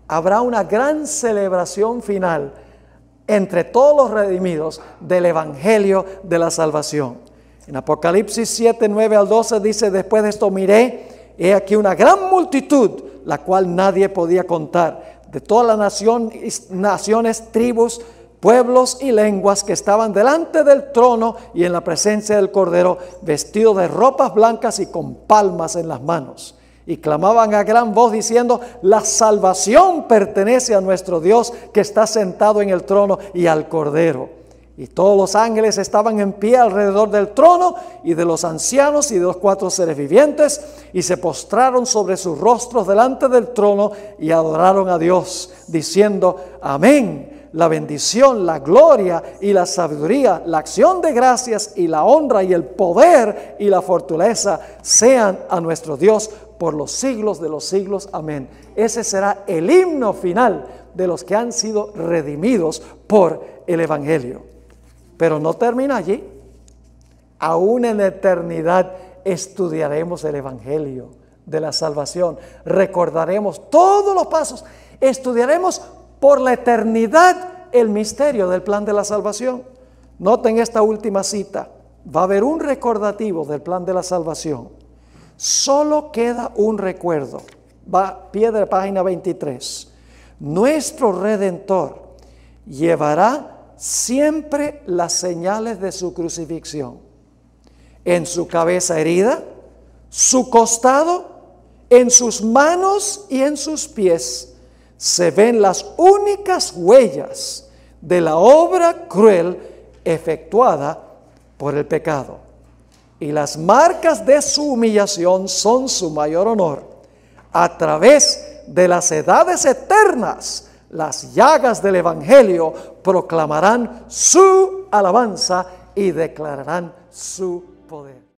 Habrá una gran celebración final entre todos los redimidos del Evangelio de la salvación. En Apocalipsis 7, 9 al 12 dice, después de esto miré, he aquí una gran multitud, la cual nadie podía contar, de todas las naciones, tribus, pueblos y lenguas que estaban delante del trono y en la presencia del Cordero, vestidos de ropas blancas y con palmas en las manos. Y clamaban a gran voz diciendo, la salvación pertenece a nuestro Dios que está sentado en el trono y al Cordero. Y todos los ángeles estaban en pie alrededor del trono y de los ancianos y de los 4 seres vivientes, y se postraron sobre sus rostros delante del trono y adoraron a Dios, diciendo, amén. La bendición, la gloria y la sabiduría, la acción de gracias y la honra y el poder y la fortaleza sean a nuestro Dios por los siglos de los siglos. Amén. Ese será el himno final de los que han sido redimidos por el Evangelio. Pero no termina allí. Aún en la eternidad estudiaremos el Evangelio de la salvación. Recordaremos todos los pasos. Estudiaremos por la eternidad el misterio del plan de la salvación. Noten esta última cita. Va a haber un recordativo del plan de la salvación. Solo queda un recuerdo. Va pie de la página 23. Nuestro Redentor llevará siempre las señales de su crucifixión. En su cabeza herida, su costado, en sus manos y en sus pies se ven las únicas huellas de la obra cruel efectuada por el pecado. Y las marcas de su humillación son su mayor honor. A través de las edades eternas, las llagas del Evangelio proclamarán su alabanza y declararán su poder.